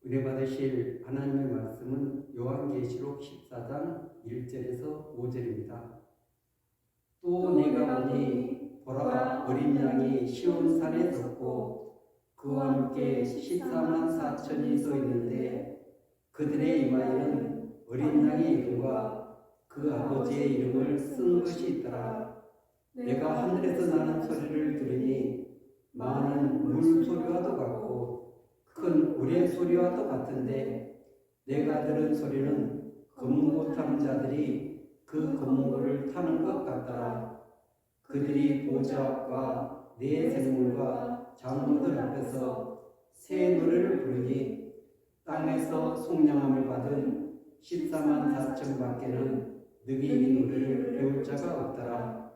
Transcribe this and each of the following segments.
은혜 받으실 하나님의 말씀은 요한계시록 14장 1절에서 5절입니다. 또 내가 보니 보라 어린 양이 시온산에 섰고 그와 함께 14만 4천이 서 있는데 그들의 이마에는 어린 양의 이름과 그 아버지의 이름을 쓴 것이 있더라. 내가 하늘에서 나는 소리를 들으니 많은 물소리와도 같고 큰 우레 소리와도 같은데 내가 들은 소리는 검은고 타는 자들이 그 검은고를 타는 것 같더라. 그들이 보좌 앞과 네 생물과 장로들 앞에서 새 노래를 부르니 땅에서 속량함을 받은 14만 4천 밖에는 능히 이 노래를 배울 자가 없더라.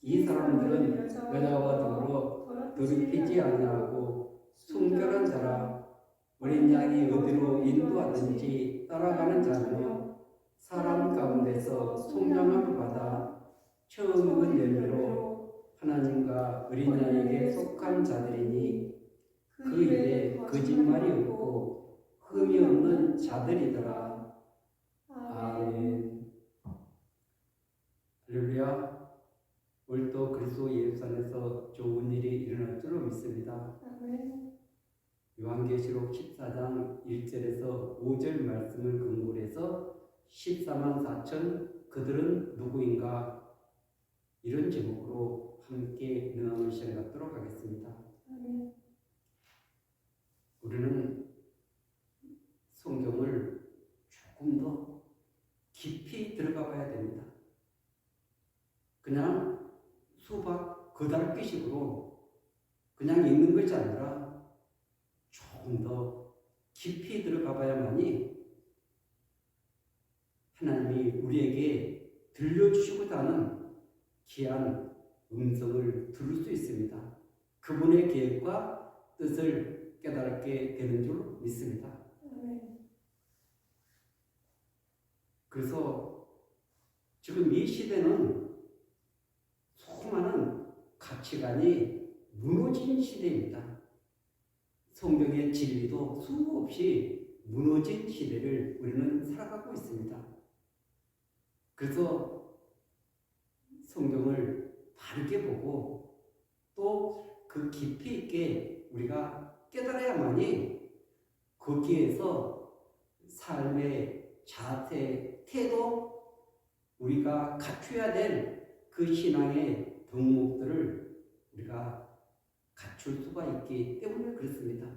이 사람들은 여자와 더불어 더럽히지 아니하고 순결한 자라. 어린 양이 어디로 인도하든지 따라가는 자며 사람 가운데서 속량함을 받아 처음 먹은 열매로 하나님과 어린 양에게 속한 자들이니 그 일에 거짓말이 없고 흠이 없는 자들이더라. 아멘. 할렐루야. 오늘도 그리스도 예수 안에서 좋은 일이 일어날 줄로 믿습니다. 아멘. 요한계시록 14장 1절에서 5절 말씀을 근거로 해서 14만 4천 그들은 누구인가 이런 제목으로 함께 명함을 시작해 갖도록 하겠습니다. 아멘. 우리는 성경을 조금 더 깊이 들어가 봐야 됩니다. 그냥 수박 거달기식으로 그냥 읽는 것이 아니라 조금 더 깊이 들어가 봐야만이 하나님이 우리에게 들려주시고자 하는 귀한 음성을 들을 수 있습니다. 그분의 계획과 뜻을 깨닫게 되는 줄 믿습니다. 그래서 지금 이 시대는 수많은 가치관이 무너진 시대입니다. 성경의 진리도 수없이 무너진 시대를 우리는 살아가고 있습니다. 그래서 성경을 바르게 보고 또 그 깊이 있게 우리가 깨달아야만이 거기에서 삶의 자세, 태도, 우리가 갖춰야 될 그 신앙의 덕목들을 우리가 갖출 수가 있기 때문에 그렇습니다.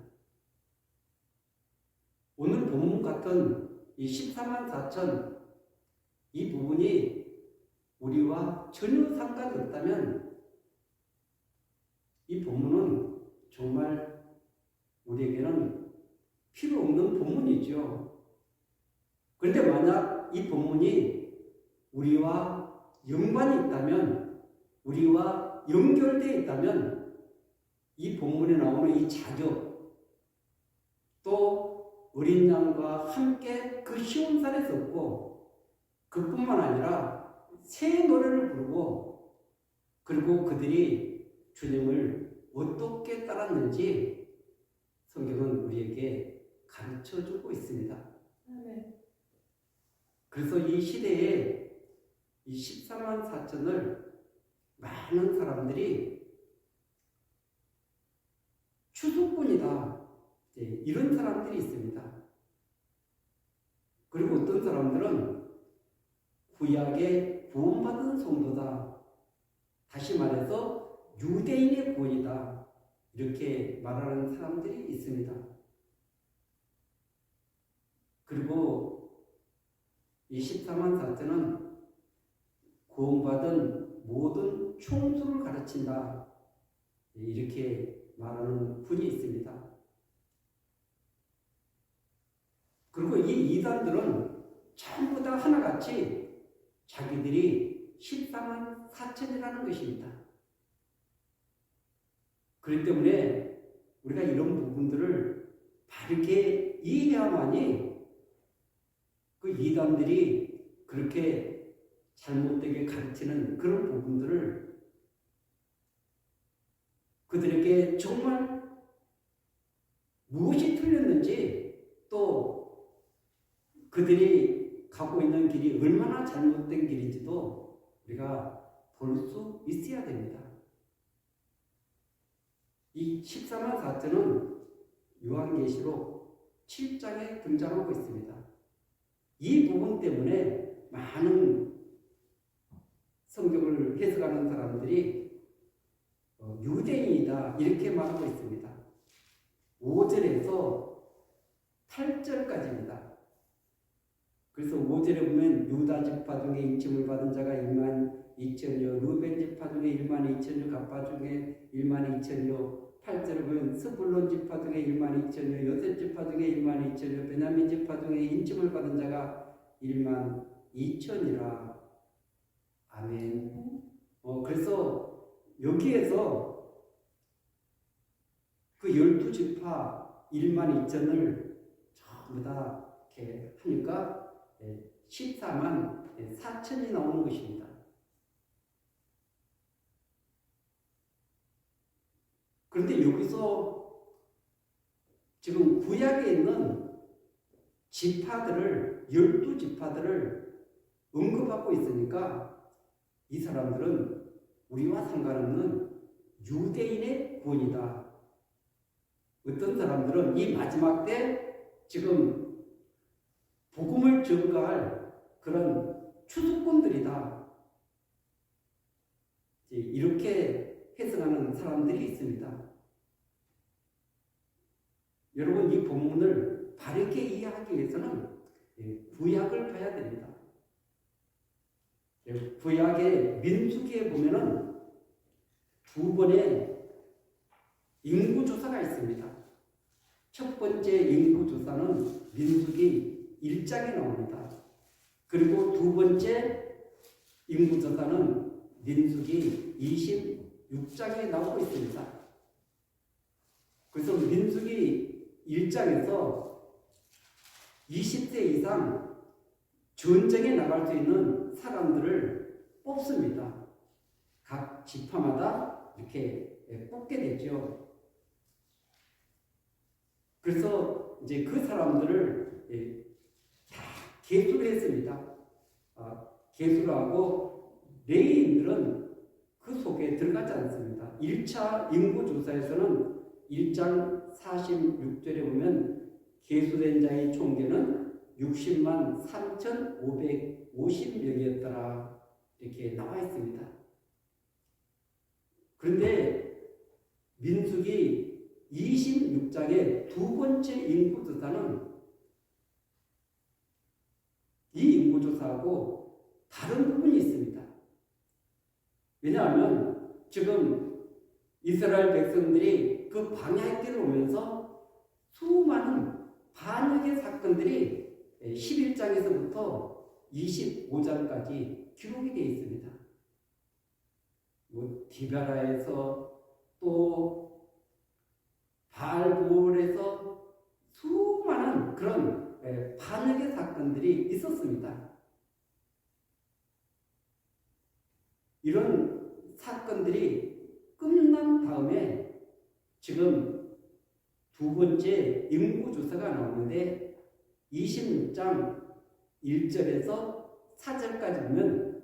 오늘 본문 같은 이 14만 4천 이 부분이 우리와 전혀 상관이 없다면 이 본문은 정말 우리에게는 필요 없는 본문이죠. 그런데 만약 이 본문이 우리와 연관이 있다면, 우리와 연결되어 있다면 이 본문에 나오는 이 자격, 또 어린 양과 함께 그 시온산에 섰고 그뿐만 아니라 새 노래를 부르고 그리고 그들이 주님을 어떻게 따랐는지 성경은 우리에게 가르쳐주고 있습니다. 그래서 이 시대에 이 14만 4천을 많은 사람들이 추수꾼이다 이런 사람들이 있습니다. 그리고 어떤 사람들은 구약의 구원받은 성도다, 다시 말해서 유대인의 구원이다 이렇게 말하는 사람들이 있습니다. 그리고 이 14만 4천은 구원받은 모든 총수를 가르친다 이렇게 말하는 분이 있습니다. 그리고 이 이단들은 전부 다 하나같이 자기들이 14만 4천이라는 것입니다. 그렇기 때문에 우리가 이런 부분들을 바르게 이해해야만이 그 이단들이 그렇게 잘못되게 가르치는 그런 부분들을 그들에게 정말 무엇이 틀렸는지 또 그들이 가고 있는 길이 얼마나 잘못된 길인지도 우리가 볼 수 있어야 됩니다. 이 14만 4천은 요한계시록 7장에 등장하고 있습니다. 이 부분 때문에 많은 성경을 해석하는 사람들이 유대인이다 이렇게 말하고 있습니다. 5절에서 8절까지입니다. 그래서 5절에 보면 유다 지파 중에 인침을 받은 자가 2만 2천여, 루벤 지파 중에 1만 2천여, 갓파 중에 1만 2천여, 8절에 보면 스불론 지파 중에 1만 2천여, 요셉 지파 중에 1만 2천여, 베냐민 지파 중에 인침을 받은 자가 1만 2천이라. 아멘. 그래서 여기에서 그 12지파 1만 2천을 전부 다 이렇게 하니까 14만 4천이 나오는 것입니다. 그런데 여기서 지금 구약에 있는 지파들을 12지파들을 언급하고 있으니까 이 사람들은 우리와 상관없는 유대인의 구원이다. 어떤 사람들은 이 마지막 때 지금 복음을 전가할 그런 추수꾼들이다. 이렇게 해석하는 사람들이 있습니다. 여러분, 이 본문을 바르게 이해하기 위해서는 구약을 봐야 됩니다. 구약의 민수기에 보면은 두 번의 인구조사가 있습니다. 첫 번째 인구조사는 민수기 1장에 나옵니다. 그리고 두 번째 인구조사는 민수기 26장에 나오고 있습니다. 그래서 민수기 1장에서 20세 이상 전쟁에 나갈 수 있는 사람들을 뽑습니다. 각 지파마다 이렇게 뽑게 되죠. 그래서 이제 그 사람들을 다 계수를 했습니다. 계수를 하고 레위인들은 그 속에 들어가지 않습니다. 1차 인구조사에서는 1장 46절에 보면 계수된 자의 총계는 60만 3,550명이었더라 이렇게 나와 있습니다. 그런데 민수기 26장의 두 번째 인구조사는 이 인구조사하고 다른 부분이 있습니다. 왜냐하면 지금 이스라엘 백성들이 그 광야의 길을 오면서 수많은 반역의 사건들이 11장에서부터 25장까지 기록이 되어 있습니다. 디바라에서 또 발볼에서 수많은 그런 반역의 사건들이 있었습니다. 이런 사건들이 끝난 다음에 지금 두 번째 인구조사가 나오는데 26장 1절에서 4절까지 보면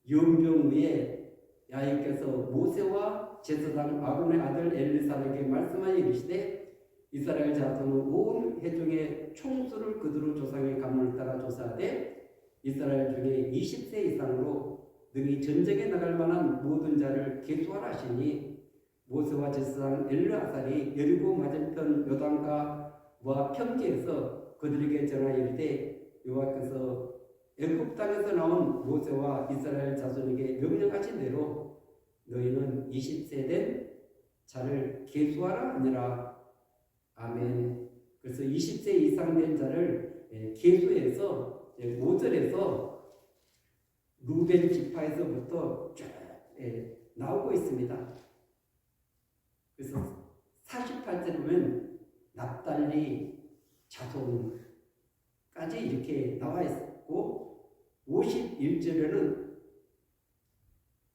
연병 후에 야훼께서 모세와 제사장 아론의 아들 엘리사에게 말씀하여 이르시되 이스라엘 자손은 온 회중의 총수를 그들의 조상의 가문을 따라 조사하되 이스라엘 중에 20세 이상으로 능히 전쟁에 나갈 만한 모든 자를 계수하라 하시니 모세와 제사장 엘르아살이 여리고 맞은편 요단가와 평지에서 그들에게 전하여 이르되 여호와께서 애굽 땅에서 나온 모세와 이스라엘 자손에게 명령하신 대로 너희는 20세 된 자를 계수하라 하니라. 아멘. 그래서 20세 이상 된 자를 계수해서 5절에서 루벤 지파에서부터 쭉 나오고 있습니다. 그래서 48절 보면 납달리 자손까지 이렇게 나와 있고 51절에는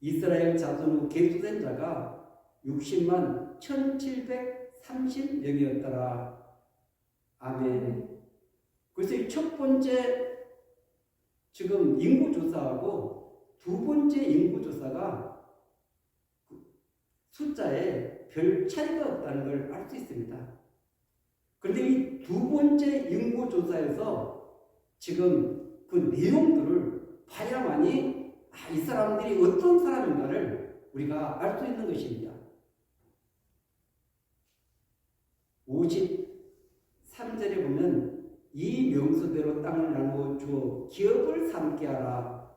이스라엘 자손 계수된 자가 60만 1730명이었더라. 아멘. 그래서 이 첫 번째 지금 인구조사하고 두 번째 인구조사가 숫자에 별 차이가 없다는 걸 알 수 있습니다. 그런데 이 두 번째 인구조사에서 지금 그 내용들을 봐야만이 이 사람들이 어떤 사람인가를 우리가 알 수 있는 것입니다. 53절에 보면 이 명수대로 땅을 나누어 주어 기업을 삼게 하라.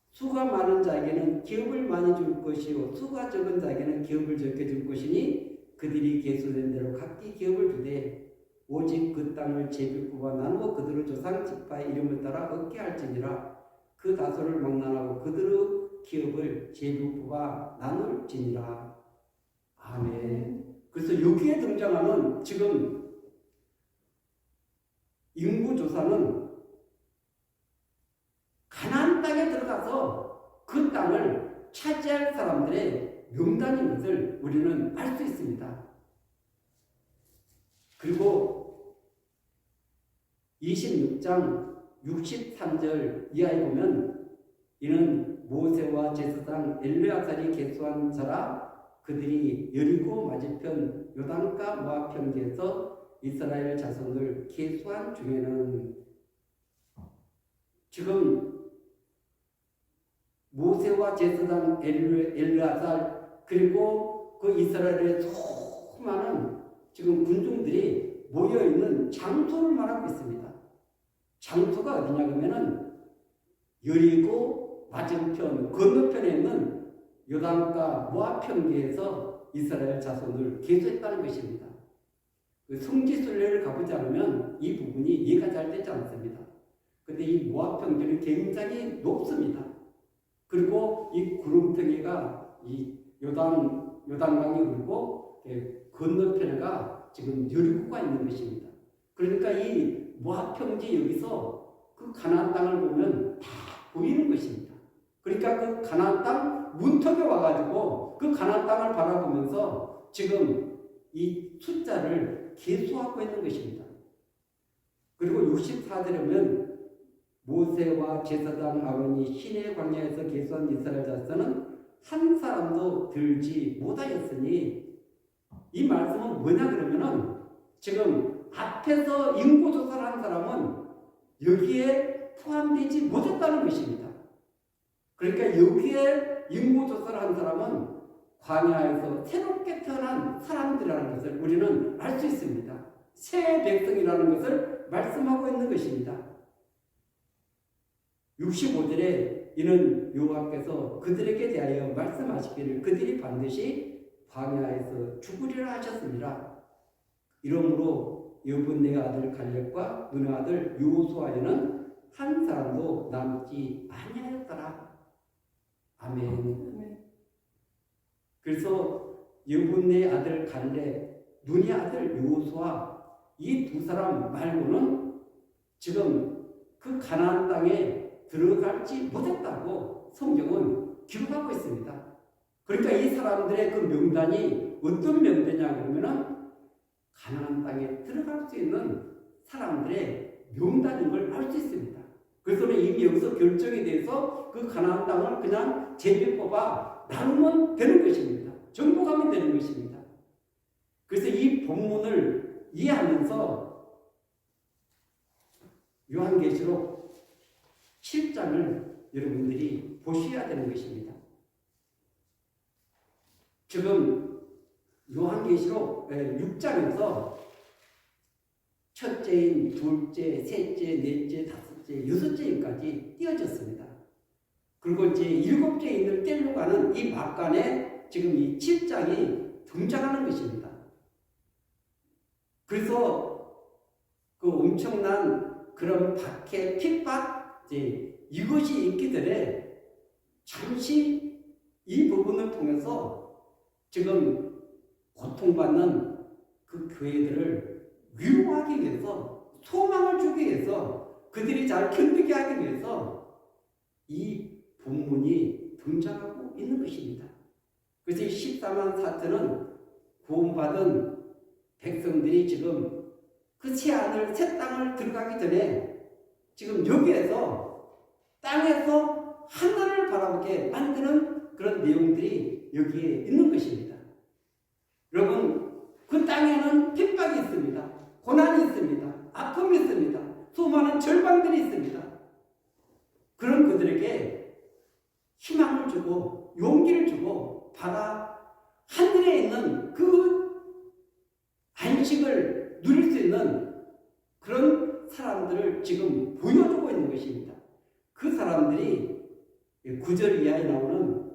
수가 많은 자에게는 기업을 많이 줄 것이요 수가 적은 자에게는 기업을 적게 줄 것이니 그들이 계수된 대로 각기 기업을 주되 오직 그 땅을 제비뽑아 나누어 그들의 조상 지파의 이름을 따라 얻게 할지니라. 그 다소를 망라하고 그들의 기업을 제비뽑아 나눌지니라. 아멘. 그래서 여기에 등장하는 지금 인구조사는 가나안 땅에 들어가서 그 땅을 차지할 사람들의 명단인 것을 우리는 알 수 있습니다. 그리고 26장 63절 이하에 보면 이는 모세와 제사장 엘르야살이 계수한 자라. 그들이 여리고 맞은편 요단가 모압 평지에서 이스라엘 자손을 계수한 중에는 지금 모세와 제사장 엘르야살 그리고 그 이스라엘의 수많은 지금 군중들이 모여있는 장소를 말하고 있습니다. 장소가 어디냐 그러면은 여리고 맞은편 건너편에 있는 요단가 모압 평지에서 이스라엘 자손을 계수했다는 것입니다. 그 성지순례를 가보지 않으면 이 부분이 이해가 잘 되지 않습니다. 그런데 이 모압 평지는 굉장히 높습니다. 그리고 이 구름텅이가 이 요단강이 흐르고 건너편에가 지금 여리고가 있는 것입니다. 그러니까 이 모압 평지 여기서 그 가나안 땅을 보면 다 보이는 것입니다. 그러니까 그 가나안 땅 문턱에 와가지고 그 가나안 땅을 바라보면서 지금 이 숫자를 계수하고 있는 것입니다. 그리고 64절에 보면 모세와 제사장 아론이 시내 광야에서 계수한 이스라엘 자손은 한 사람도 들지 못하였으니 이 말씀은 뭐냐 그러면은 지금 앞에서 인구조사를 한 사람은 여기에 포함되지 못했다는 것입니다. 그러니까 여기에 인구조사를 한 사람은 광야에서 새롭게 태어난 사람들이라는 것을 우리는 알 수 있습니다. 새 백성이라는 것을 말씀하고 있는 것입니다. 65절에 이는 여호와께서 그들에게 대하여 말씀하시기를 그들이 반드시 광야에서 죽으리라 하셨습니다. 이러므로 여분네 아들 갈렙과 눈의 아들 여호수아에는 한 사람도 남지 아니하였더라. 아멘. 그래서 여분네 아들 갈렙, 눈의 아들 여호수아 이 두 사람 말고는 지금 그 가나안 땅에 들어갈지 못했다고 성경은 기록하고 있습니다. 그러니까 이 사람들의 그 명단이 어떤 명단이냐 그러면은 가나안 땅에 들어갈 수 있는 사람들의 명단인 걸 알 수 있습니다. 그래서 이미 여기서 결정이 돼서 그 가나안 땅을 그냥 제비 뽑아 나누면 되는 것입니다. 정복하면 되는 것입니다. 그래서 이 본문을 이해하면서 요한계시록 7장을 여러분들이 보셔야 되는 것입니다. 지금 요한계시록 6장에서 첫째인, 둘째, 셋째, 넷째, 다섯째, 여섯째인까지 띄어졌습니다. 그리고 이제 일곱째 인을 떼려고 가는 이 막간에 지금 이 7장이 등장하는 것입니다. 그래서 그 엄청난 그런 박해, 핍박, 이것이 있기 전에 잠시 이 부분을 통해서 지금 고통받는 그 교회들을 위로하기 위해서, 소망을 주기 위해서, 그들이 잘 견디게 하기 위해서 이 본문이 등장하고 있는 것입니다. 그래서 이 14만 4천은 구원받은 백성들이 지금 그 새 땅을 들어가기 전에 지금 여기에서 땅에서 하늘을 바라보게 만드는 그런 내용들이 여기에 있는 것입니다. 여러분, 그 땅에는 핍박이 있습니다. 고난이 있습니다. 아픔이 있습니다. 수많은 절망들이 있습니다. 그런 그들에게 희망을 주고 용기를 주고 하늘에 있는 그 안식을 누릴 수 있는 그런 사람들을 지금 보여주고 있는 것입니다. 그 사람들이 9절 이하에 나오는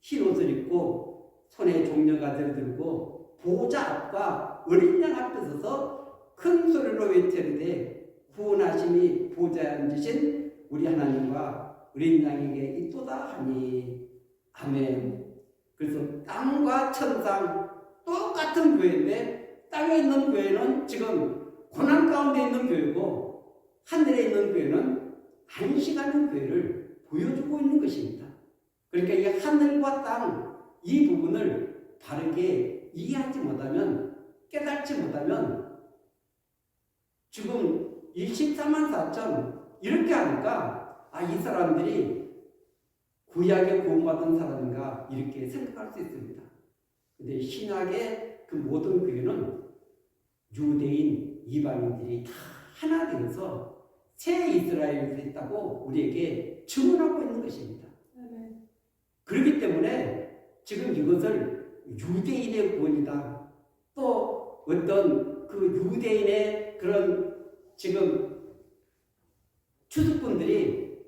흰 옷을 입고 손에 종려가지를 들고 보호자 앞과 어린 양 앞에 서서 큰 소리로 외치는데 구원하심이 보좌에 앉으신 우리 하나님과 어린 양에게 있도다 하니 아멘. 그래서 땅과 천상 똑같은 교회인데 땅에 있는 교회는 지금 고난 가운데 있는 교회고 하늘에 있는 교회는 안식하는 교회를 보여주고 있는 것입니다. 그러니까 이 하늘과 땅 이 부분을 바르게 이해하지 못하면 깨닫지 못하면 지금 이 14만 4천 이렇게 하니까 이 사람들이 구약에 구원받은 사람인가 이렇게 생각할 수 있습니다. 근데 신약의 그 모든 교회는 유대인, 이방인들이 다 하나 되어서 새 이스라엘이 됐다고 우리에게 증언하고 있는 것입니다. 그렇기 때문에 지금 이것을 유대인의 구원이다. 또 어떤 그 유대인의 그런 지금 추수꾼들이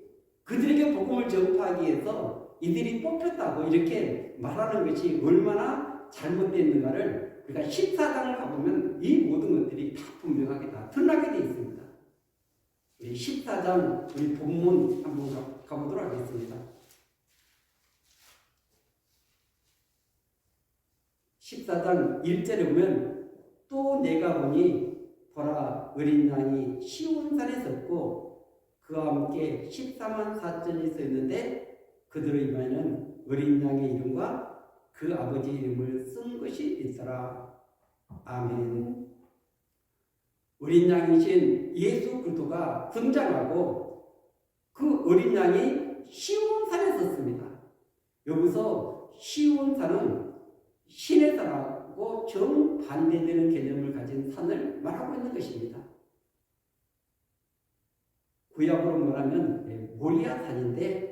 그들에게 복음을 전파하기 위해서 이들이 뽑혔다고 이렇게 말하는 것이 얼마나 잘못되어 있는가를 우리가 14장을 가보면 이 모든 것들이 다 분명하게 다 드러나게 되어 있습니다. 우리 14장 우리 본문 한번 가보도록 하겠습니다. 14장 1절에 보면 또 내가 보니 보라 어린 양이 시온산에 섰고 그와 함께 14만 4천이 서 있는데 그들의 입에는 어린 양의 이름과 그 아버지 이름을 쓴 것이 있더라. 아멘. 어린 양이신 예수 그리스도가 등장하고 그 어린 양이 시온산에 섰습니다. 여기서 시온산은 신의 산하고 정반대되는 개념을 가진 산을 말하고 있는 것입니다. 구약으로 말하면 모리아 산인데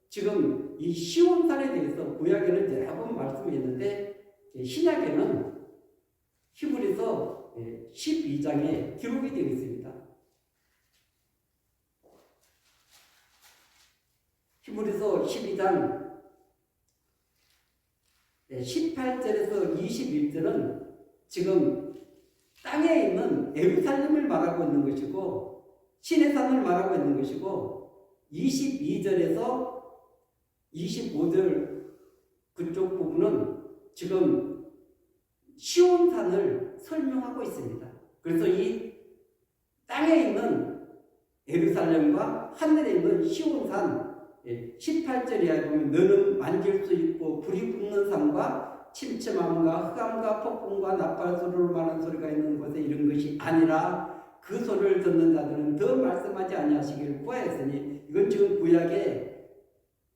지금 이 시온산에 대해서 구약에는 여러 번 말씀했는데 신약에는 히브리서 12장에 기록이 되어 있습니다. 히브리서 12장 18절에서 21절은 지금 땅에 있는 예루살렘을 말하고 있는 것이고 신의 산을 말하고 있는 것이고 22절에서 25절 그쪽 부분은 지금 시온산을 설명하고 있습니다. 그래서 이 땅에 있는 예루살렘과 하늘에 있는 시온산 18절 이하에 보면 너는 만질 수 있고 불이 붙는 산과 침침함과 흑암과 폭풍과 나팔 소리로 많은 소리가 있는 곳에 이런 것이 아니라 그 소리를 듣는 자들은 더 말씀하지 아니하시기를 구하였으니 이건 지금 구약의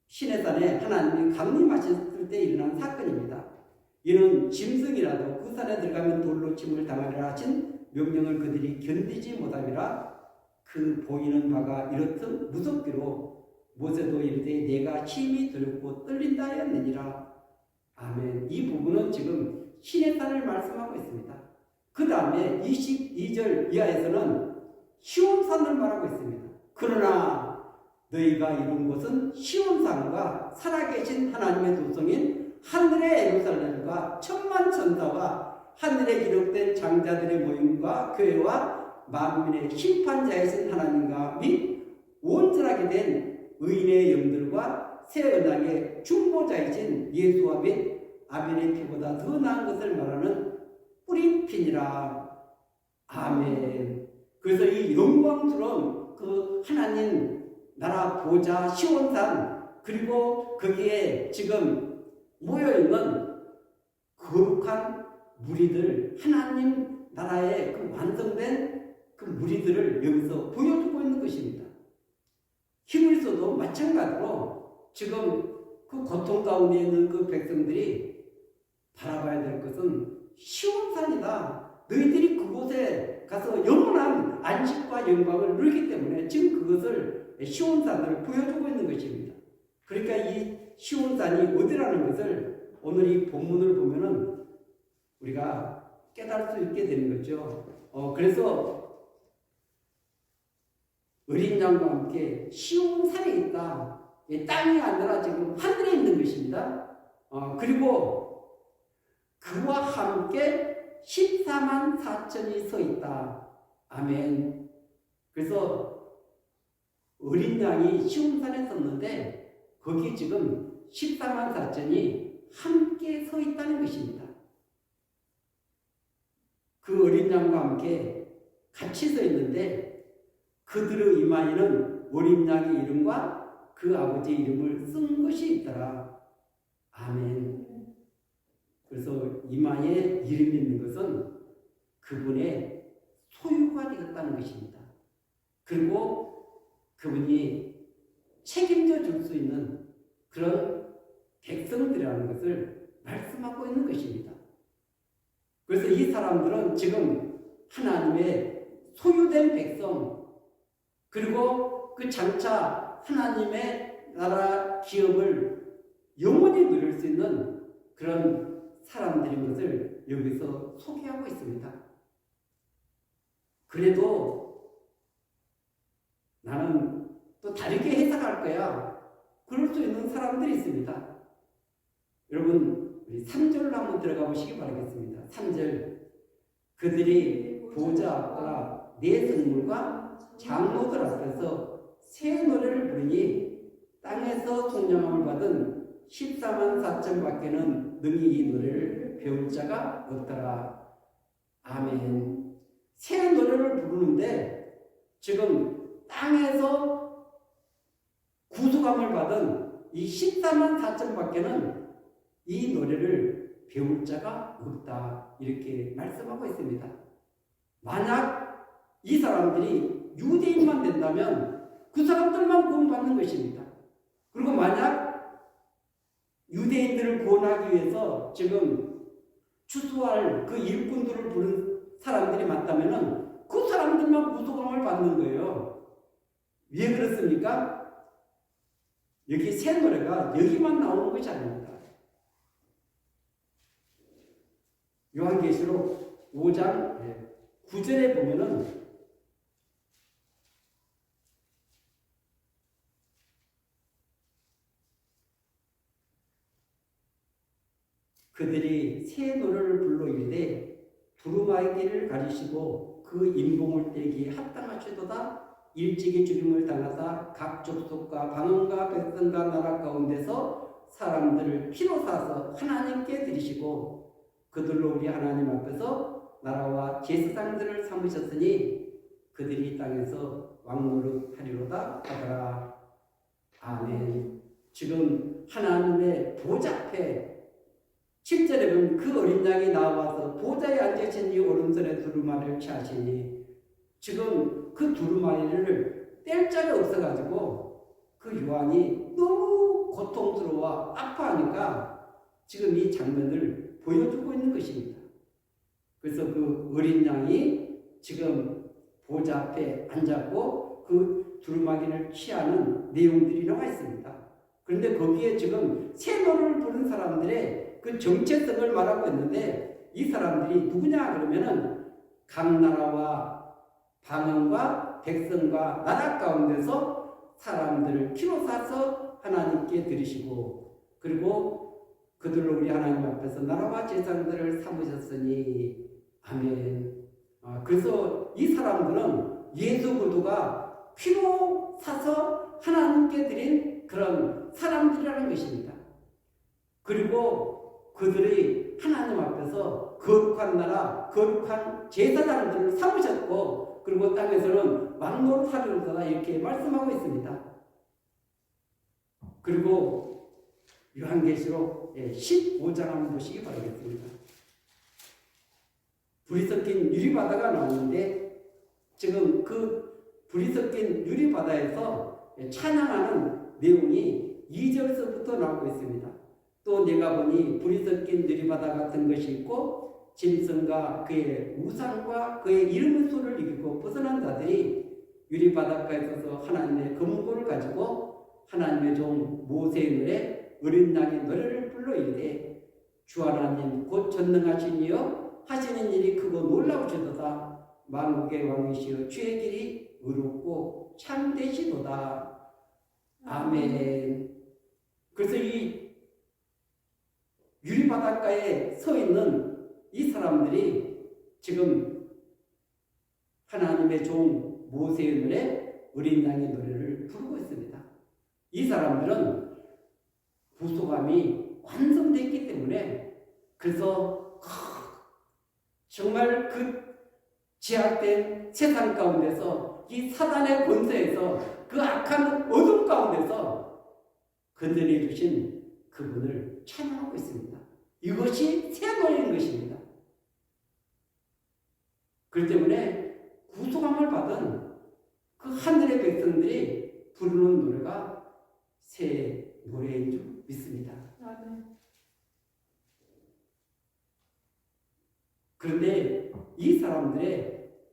신의 산에 하나님이 강림하셨을 때 일어난 사건입니다. 이는 짐승이라도 그 산에 들어가면 돌로 침을 당하리라 하신 명령을 그들이 견디지 못함이라 그 보이는 바가 이렇듯 무섭기로 모세도 이르되 내가 힘이 두렵고 떨린다 하였느니라. 아멘. 이 부분은 지금 신의 산을 말씀하고 있습니다. 그 다음에 22절 이하에서는 시온산을 말하고 있습니다. 그러나 너희가 이룬 곳은 시온산과 살아계신 하나님의 도성인 하늘의 예루살렘과 천만 천사와 하늘에 기록된 장자들의 모임과 교회와 만민의 심판자이신 하나님과 및 온전하게 된 의인의 영들과 새 언약의 중보자이신 예수와 및 아벨의 피보다 더 나은 것을 말하는 뿌리핀이라. 아멘. 그래서 이 영광스러운 그 하나님 나라 보좌 시온산 그리고 거기에 지금 모여있는 거룩한 무리들 하나님 나라의 그 완성된 그 무리들을 여기서 보여주고 있는 것입니다. 히브리서도 마찬가지로 지금 그 고통 가운데 있는 그 백성들이 바라봐야 될 것은 시온산이다. 너희들이 그곳에 가서 영원한 안식과 영광을 누리기 때문에 지금 그것을 시온산을 보여주고 있는 것입니다. 그러니까 이 시온산이 어디라는 것을 오늘 이 본문을 보면은 우리가 깨달을 수 있게 되는 거죠. 그래서 어린 양과 함께 시온산에 있다. 땅이 아니라 지금 하늘에 있는 것입니다. 그리고 그와 함께 14만 4천이 서 있다. 아멘. 그래서 어린 양이 시온산에 섰는데 거기 지금 14만 4천이 함께 서 있다는 것입니다. 그 어린 양과 함께 같이 서 있는데 그들의 이마에는 어린 양의 이름과 그 아버지의 이름을 쓴 것이 있더라. 아멘. 그래서 이마에 이름이 있는 것은 그분의 소유가 되었다는 것입니다. 그리고 그분이 책임져 줄 수 있는 그런 백성들이라는 것을 말씀하고 있는 것입니다. 그래서 이 사람들은 지금 하나님의 소유된 백성, 그리고 그 장차 하나님의 나라 기업을 영원히 누릴 수 있는 그런 사람들인 것을 여기서 소개하고 있습니다. 그래도 나는 또 다르게 해석할 거야. 그럴 수 있는 사람들이 있습니다. 여러분, 우리 3절로 한번 들어가 보시기 바라겠습니다. 3절. 그들이 보좌 앞과 네 성물과 장로들 앞에서 새 노래를 부르니 땅에서 총명함을 받은 14만 4천 밖에는 능히 이 노래를 배울 자가 없더라. 아멘. 새 노래를 부르는데 지금 땅에서 구속함을 받은 이 14만 4천 밖에는 이 노래를 배울 자가 없다. 이렇게 말씀하고 있습니다. 만약 이 사람들이 유대인만 된다면 그 사람들만 구원받는 것입니다. 그리고 만약 유대인들을 구원하기 위해서 지금 추수할 그 일꾼들을 부른 사람들이 많다면 그 사람들만 구속함을 받는 거예요. 왜 그렇습니까? 여기 새 노래가 여기만 나오는 것이 아닙니다. 요한계시록 5장 9절에 보면은 그들이 새 노래를 불러 이르되 두루마리 길을 가리시고 그 인봉을 떼기에 합당하시도다. 일찍이 죽임을 당하사 각 족속과 방언과 백성과 나라 가운데서 사람들을 피로 사서 하나님께 드리시고 그들로 우리 하나님 앞에서 나라와 제사장들을 삼으셨으니 그들이 땅에서 왕노릇 하리로다 하더라. 아멘. 지금 하나님의 보좌 앞에 7절에 보면 그 어린 양이 나와서 보좌에 앉으신 이 오른손에 두루마리를 취하시니 지금 그 두루마리를 뗄 자가 없어가지고 그 요한이 너무 고통스러워 아파하니까 지금 이 장면을 보여주고 있는 것입니다. 그래서 그 어린 양이 지금 보좌 앞에 앉았고 그 두루마리를 취하는 내용들이 나와 있습니다. 그런데 거기에 지금 새 노래를 부른 사람들의 그 정체성을 말하고 있는데 이 사람들이 누구냐 그러면은 각 나라와 방언과 백성과 나라 가운데서 사람들을 피로 사서 하나님께 드리시고 그리고 그들로 우리 하나님 앞에서 나라와 제사장들을 삼으셨으니 아멘. 그래서 이 사람들은 예수 그리스도가 피로 사서 하나님께 드린 그런 사람들이라는 것입니다. 그리고 그들이 하나님 앞에서 거룩한 나라, 거룩한 제사장들을 삼으셨고 그리고 땅에서는 왕노릇 하리로다 이렇게 말씀하고 있습니다. 그리고 요한계시록 15장 한번 보시기 바라겠습니다. 불이 섞인 유리바다가 나오는데 지금 그 불이 섞인 유리바다에서 찬양하는 내용이 2절서부터 나오고 있습니다. 또 내가 보니 불이 섞인 유리바다 같은 것이 있고 짐승과 그의 우상과 그의 이름의 소를 이기고 벗어난 자들이 유리바닷가에 서서 하나님의 검고를 가지고 하나님의 종 모세의 노래 어린 양의 노래를 불러 이르되 주 하나님 곧 전능하신 이여 하시는 일이 크고 놀라우시도다. 만국의 왕이시여 주의 길이 의롭고 참되시도다. 아멘. 그래서 이 유리바닷가에 서 있는 이 사람들이 지금 하나님의 종 모세의 노래 어린 양의 노래를 부르고 있습니다. 이 사람들은 구속함이 완성됐기 때문에 그래서 정말 그 제약된 세상 가운데서 이 사단의 권세에서 그 악한 어둠 가운데서 건져내 주신 그분을 찬양하고 있습니다. 이것이 새 노래인 것입니다. 그렇기 때문에 구속함을 받은 그 하늘의 백성들이 부르는 노래가 새 노래인 줄 믿습니다. 그런데 이 사람들의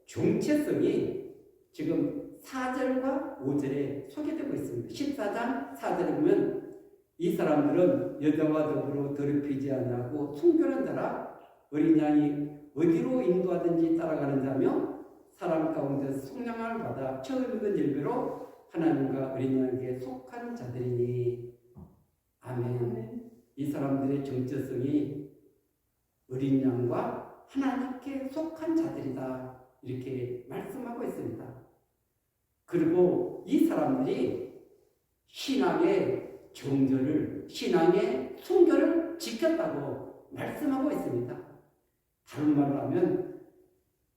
정체성이 지금 4절과 5절에 소개되고 있습니다. 14장 4절에 보면 이 사람들은 여자와 더불어 더럽히지 아니하고 순결한 자라 어린 양이 어디로 인도하든지 따라가는 자며 사람 가운데 속량함을 받아 처음 익은 열매로 하나님과 어린 양에게 속한 자들이니. 아멘. 이 사람들의 정체성이 어린 양과 하나님께 속한 자들이다. 이렇게 말씀하고 있습니다. 그리고 이 사람들이 신앙의 정절을, 신앙의 순결을 지켰다고 말씀하고 있습니다. 다른 말로 하면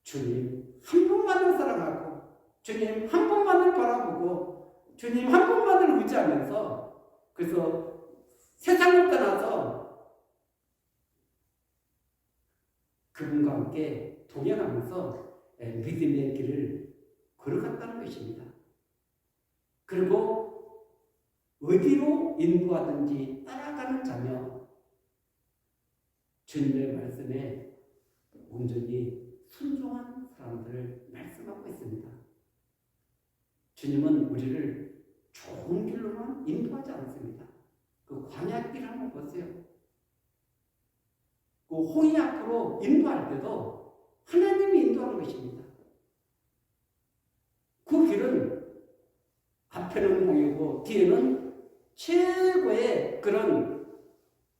주님 한 분만을 사랑하고 주님 한 분만을 바라보고 주님 한 분만을 의지하면서 그래서 세상을 떠나서 그분과 함께 동행하면서 믿음의 길을 걸어갔다는 것입니다. 그리고 어디로 인도하든지 따라가는 자며 주님의 말씀에 온전히 순종한 사람들을 말씀하고 있습니다. 주님은 우리를 좋은 길로만 인도하지 않습니다. 그 광야길 한번 보세요. 그 홍해 앞으로 인도할 때도 하나님이 인도하는 것입니다. 그 길은 앞에는 홍해고 뒤에는 최고의 그런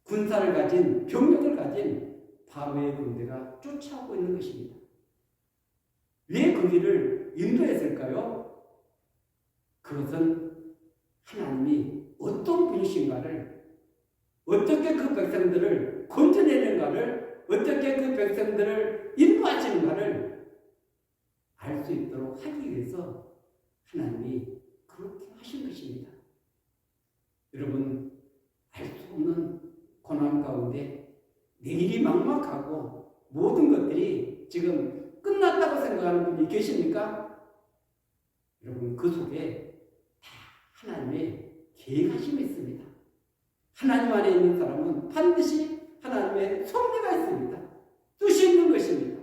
군사를 가진 병력을 가진 바로의 군대가 쫓아오고 있는 것입니다. 왜 그 길을 인도했을까요? 그것은 하나님이 어떤 분이신가를, 어떻게 그 백성들을 건져내는가를, 어떻게 그 백성들을 인도하시는가를 알 수 있도록 하기 위해서 하나님이 그렇게 하신 것입니다. 여러분, 알 수 없는 고난 가운데 내일이 막막하고 모든 것들이 지금 끝났다고 생각하는 분이 계십니까? 여러분, 그 속에 다 하나님의 계획하심이 있습니다. 하나님 안에 있는 사람은 반드시 하나님의 섭리가 있습니다. 뜻이 있는 것입니다.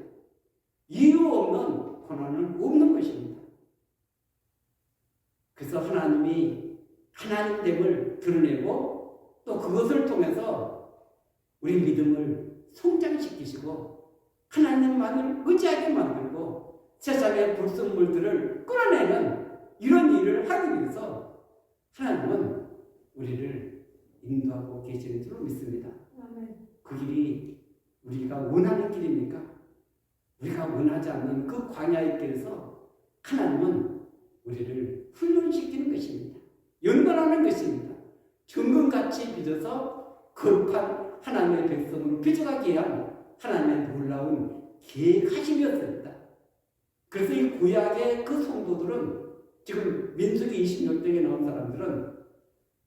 이유 없는 고난은 없는 것입니다. 그래서 하나님이 하나님됨을 드러내고 또 그것을 통해서 우리 믿음을 성장시키시고 하나님만을 의지하게 만들고 세상의 불순물들을 끌어내는 이런 일을 하기 위해서 하나님은 우리를 인도하고 계시는 줄로 믿습니다. 그 길이 우리가 원하는 길입니까? 우리가 원하지 않는 그 광야의 길에서 하나님은 우리를 훈련시키는 것입니다. 연관하는 것입니다. 정금같이 빚어서 거룩한 하나님의 백성으로 빚어가기 위한 하나님의 놀라운 계획하심이었습니다. 그래서 이 구약의 그 성도들은 지금 민수기 26장에 나온 사람들은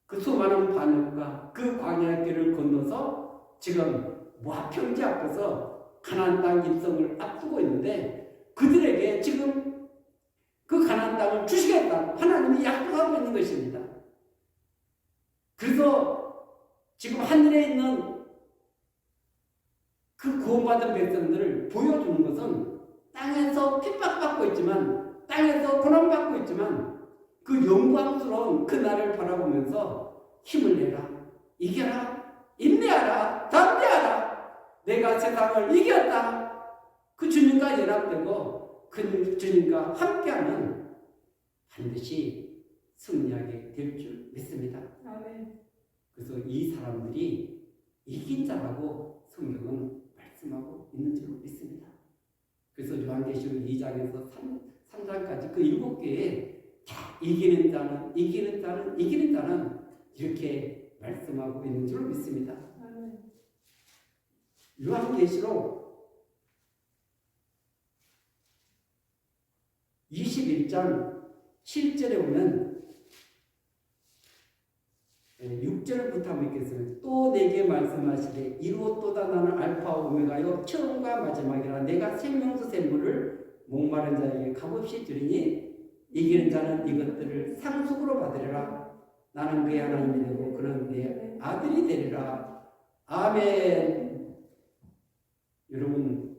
그 수많은 반역과 그 광야의 길을 건너서 지금 모압 평지 앞에서 가나안 땅 입성을 앞두고 있는데 그들에게 지금 그 가나안 땅을 주시겠다 하나님이 약속하고 있는 것입니다. 그래서 지금 하늘에 있는 그 구원받은 백성들을 보여주는 것은 땅에서 핍박받고 있지만, 땅에서 고난받고 있지만 그 영광스러운 그 날을 바라보면서 힘을 내라, 이겨라, 인내하라, 담대하라, 내가 세상을 이겼다. 그 주님과 연합되고 그 주님과 함께하면 반드시 승리하게 될 줄 믿습니다. 아멘. 그래서 이 사람들이 이긴 자라고 성경은 말씀하고 있는 줄로 믿습니다. 그래서 요한계시록 2장에서 3장까지 그 7개에 다 이기는 자는, 이기는 자는, 이기는 자는 이렇게 말씀하고 있는 줄로 믿습니다. 아멘. 요한계시록 21장 7절에 보면 6절부터 한번 읽겠습니다. 또 내게 말씀하시되 이루었도다 나는 알파와 오메가요 처음과 마지막이라 내가 생명수 샘물을 목마른 자에게 값없이 주리니 이기는 자는 이것들을 상속으로 받으리라. 나는 그의 하나님이 되고 그는 내 아들이 되리라. 아멘. 여러분,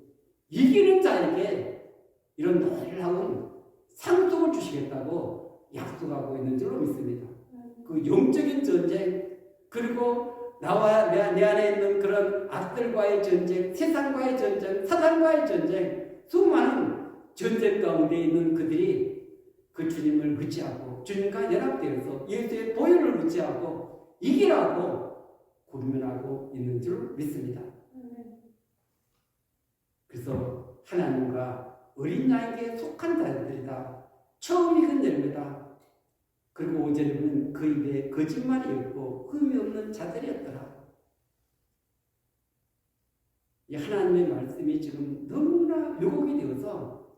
이기는 자에게 이런 놀라운 상속을 주시겠다고 약속하고 있는 줄로 믿습니다. 그 영적인 전쟁, 그리고 나와 내 안에 있는 그런 악들과의 전쟁, 세상과의 전쟁, 사단과의 전쟁, 수많은 전쟁 가운데 있는 그들이 그 주님을 의지하고 주님과 연합되어서 예수의 보혈을 의지하고 이기라고 고민하고 있는 줄 믿습니다. 그래서 하나님과 어린 양에게 속한 자들이다. 처음 익은 열매다. 그리고 5절에 보면 그 입에 거짓말이 없고 흠이 없는 자들이었더라. 이 하나님의 말씀이 지금 너무나 왜곡이 되어서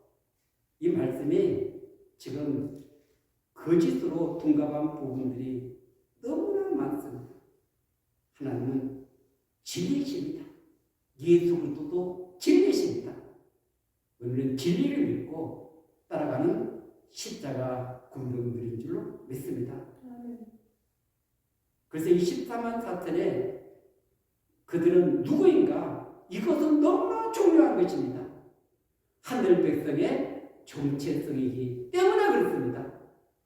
이 말씀이 지금 거짓으로 둔갑한 부분들이 너무나 많습니다. 하나님은 진리이십니다. 예수 그리스도도 진리이십니다. 우리는 진리를 믿고 따라가는 십자가 군병들인 줄로 믿습니다. 그래서 이 14만 4천에 그들은 누구인가? 이것은 너무나 중요한 것입니다. 하늘 백성의 정체성이기 때문에 그렇습니다.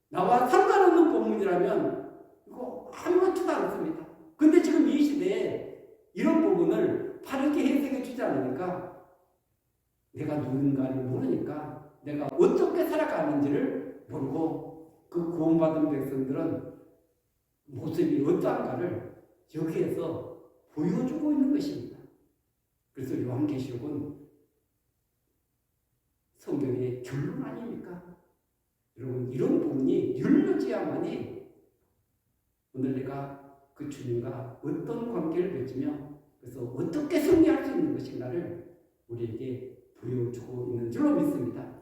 나와 상관없는 본문이라면 이거 아무렇지도 않습니다. 근데 지금 이 시대에 이런 부분을 바르게 해석해 주지 않으니까 내가 누군가를 모르니까 내가 어떻게 살아가는지를 모르고 그 구원받은 백성들은 모습이 어떠한가를 여기에서 보여주고 있는 것입니다. 그래서 요한계시록은 성경의 결론 아닙니까? 여러분, 이런 부분이 열려져야만이 오늘 내가 그 주님과 어떤 관계를 맺으며 그래서 어떻게 승리할 수 있는 것인가를 우리에게 보여주고 있는 줄로 믿습니다.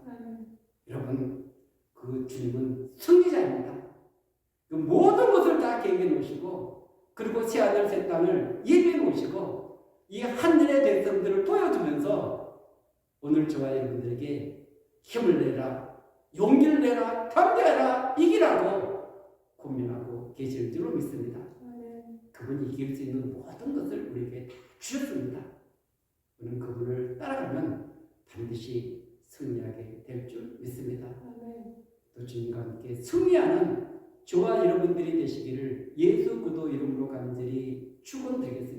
여러분, 그 주님은 승리자입니다. 그 모든 것을 다 계획해 놓으시고 그리고 새하늘 새 땅을 예비해 놓으시고 이 하늘의 백성들을 보여주면서 오늘 저와 여러분들에게 힘을 내라, 용기를 내라, 담대하라, 이기라고 고민하고 계실 줄로 믿습니다. 그분이 이길 수 있는 모든 것을 우리에게 주셨습니다. 우리는 그분을 따라가면 반드시 승리하게 될 줄 믿습니다. 또 주님과 함께 승리하는 저와 여러분들이 되시기를 예수 그리스도 이름으로 간절히 축원드리겠습니다.